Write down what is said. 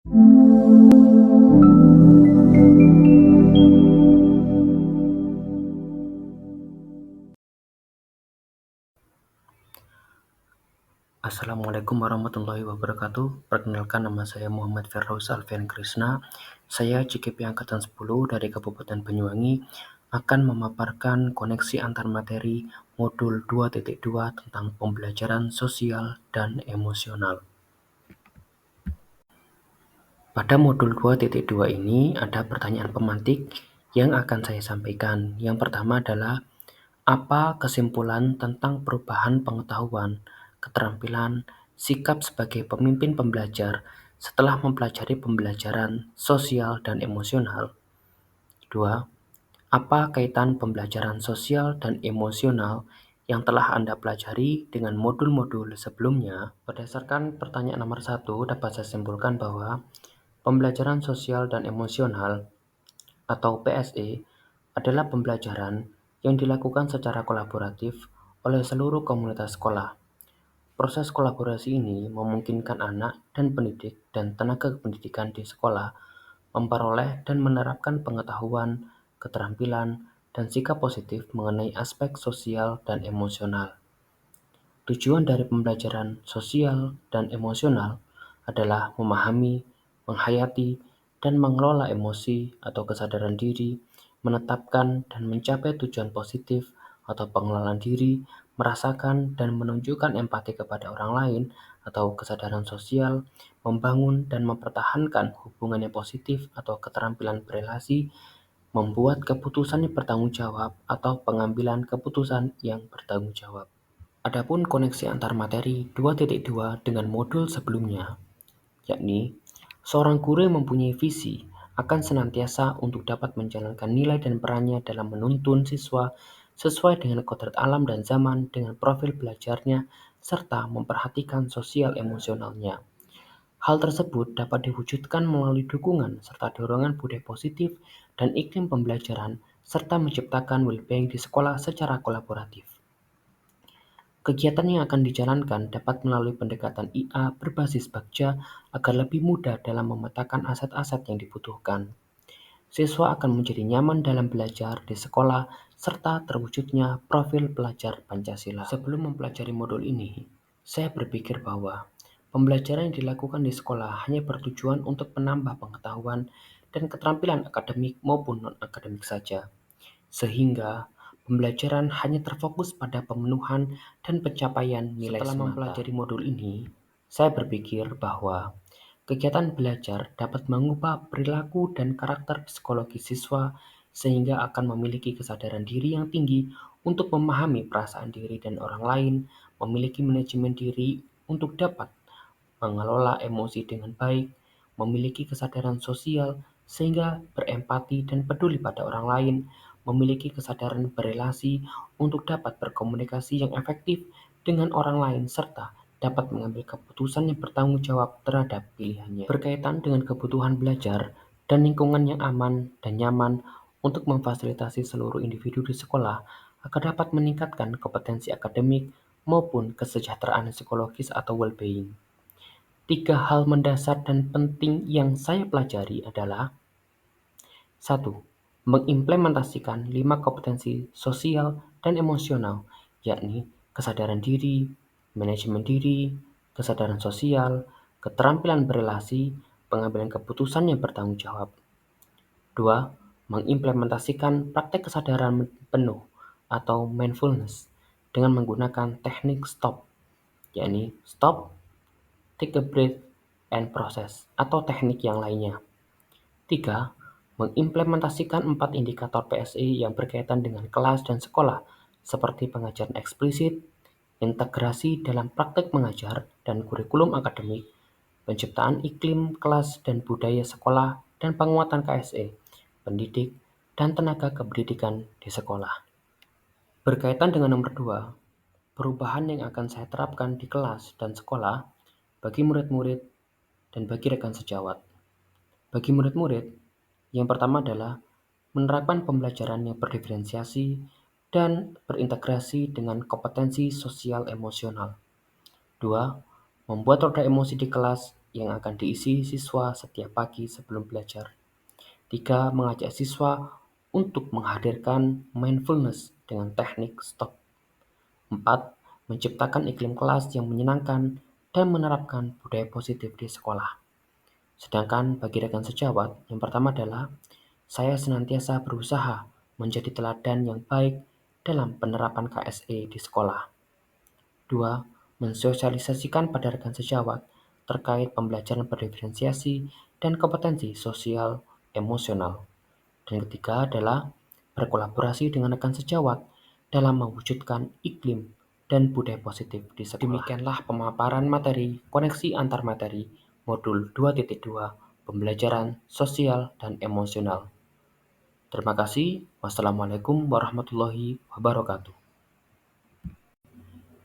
Assalamualaikum warahmatullahi wabarakatuh. Perkenalkan, nama saya Muhammad Firdaus Alfian Krishna. Saya JKP Angkatan 10 dari Kabupaten Banyuwangi akan memaparkan koneksi antar materi modul 2.2 tentang pembelajaran sosial dan emosional. Pada modul 2.2 ini ada pertanyaan pemantik yang akan saya sampaikan. Yang pertama adalah, apa kesimpulan tentang perubahan pengetahuan, keterampilan, sikap sebagai pemimpin pembelajar setelah mempelajari pembelajaran sosial dan emosional? 2. Apa kaitan pembelajaran sosial dan emosional yang telah Anda pelajari dengan modul-modul sebelumnya? Berdasarkan pertanyaan nomor 1, dapat saya simpulkan bahwa pembelajaran sosial dan emosional atau PSE adalah pembelajaran yang dilakukan secara kolaboratif oleh seluruh komunitas sekolah. Proses kolaborasi ini memungkinkan anak dan pendidik dan tenaga pendidikan di sekolah memperoleh dan menerapkan pengetahuan, keterampilan, dan sikap positif mengenai aspek sosial dan emosional. Tujuan dari pembelajaran sosial dan emosional adalah memahami, menghayati, dan mengelola emosi atau kesadaran diri, menetapkan dan mencapai tujuan positif atau pengenalan diri, merasakan dan menunjukkan empati kepada orang lain atau kesadaran sosial, membangun dan mempertahankan hubungan yang positif atau keterampilan berelasi, membuat keputusan yang bertanggung jawab atau pengambilan keputusan yang bertanggung jawab. Adapun koneksi antar materi 2.2 dengan modul sebelumnya, yakni seorang guru yang mempunyai visi akan senantiasa untuk dapat menjalankan nilai dan perannya dalam menuntun siswa sesuai dengan kodrat alam dan zaman dengan profil belajarnya serta memperhatikan sosial emosionalnya. Hal tersebut dapat diwujudkan melalui dukungan serta dorongan budaya positif dan iklim pembelajaran serta menciptakan well-being di sekolah secara kolaboratif. Kegiatan yang akan dijalankan dapat melalui pendekatan IA berbasis Bagja agar lebih mudah dalam memetakan aset-aset yang dibutuhkan. Siswa akan menjadi nyaman dalam belajar di sekolah serta terwujudnya profil pelajar Pancasila. Sebelum mempelajari modul ini, saya berpikir bahwa pembelajaran yang dilakukan di sekolah hanya bertujuan untuk menambah pengetahuan dan keterampilan akademik maupun non-akademik saja, sehingga pembelajaran hanya terfokus pada pemenuhan dan pencapaian nilai semata. Setelah mempelajari modul ini, saya berpikir bahwa kegiatan belajar dapat mengubah perilaku dan karakter psikologi siswa sehingga akan memiliki kesadaran diri yang tinggi untuk memahami perasaan diri dan orang lain, memiliki manajemen diri untuk dapat mengelola emosi dengan baik, memiliki kesadaran sosial sehingga berempati dan peduli pada orang lain, memiliki kesadaran berelasi untuk dapat berkomunikasi yang efektif dengan orang lain serta dapat mengambil keputusan yang bertanggung jawab terhadap pilihannya. Berkaitan dengan kebutuhan belajar dan lingkungan yang aman dan nyaman untuk memfasilitasi seluruh individu di sekolah agar dapat meningkatkan kompetensi akademik maupun kesejahteraan psikologis atau well-being. 3 hal mendasar dan penting yang saya pelajari adalah: 1. Mengimplementasikan 5 kompetensi sosial dan emosional, yakni kesadaran diri, manajemen diri, kesadaran sosial, keterampilan berelasi, pengambilan keputusan yang bertanggung jawab. 2. Mengimplementasikan praktek kesadaran penuh atau mindfulness dengan menggunakan teknik STOP, yakni stop, take a breath, and process, atau teknik yang lainnya. 3. Mengimplementasikan 4 indikator PSI yang berkaitan dengan kelas dan sekolah, seperti pengajaran eksplisit, integrasi dalam praktek mengajar dan kurikulum akademik, penciptaan iklim kelas dan budaya sekolah, dan penguatan KSE, pendidik, dan tenaga kependidikan di sekolah. Berkaitan dengan nomor 2, perubahan yang akan saya terapkan di kelas dan sekolah bagi murid-murid dan bagi rekan sejawat. Bagi murid-murid, yang pertama adalah menerapkan pembelajaran yang berdiferensiasi dan berintegrasi dengan kompetensi sosial emosional. 2. Membuat roda emosi di kelas yang akan diisi siswa setiap pagi sebelum belajar. 3. Mengajak siswa untuk menghadirkan mindfulness dengan teknik stop. 4. Menciptakan iklim kelas yang menyenangkan dan menerapkan budaya positif di sekolah. Sedangkan bagi rekan sejawat, yang pertama adalah saya senantiasa berusaha menjadi teladan yang baik dalam penerapan KSE di sekolah. 2. Mensosialisasikan pada rekan sejawat terkait pembelajaran berdiferensiasi dan kompetensi sosial emosional. Dan ketiga adalah berkolaborasi dengan rekan sejawat dalam mewujudkan iklim dan budaya positif di sekolah. Demikianlah pemaparan materi koneksi antar materi modul 2.2 pembelajaran sosial dan emosional. Terima kasih. Wassalamualaikum warahmatullahi wabarakatuh.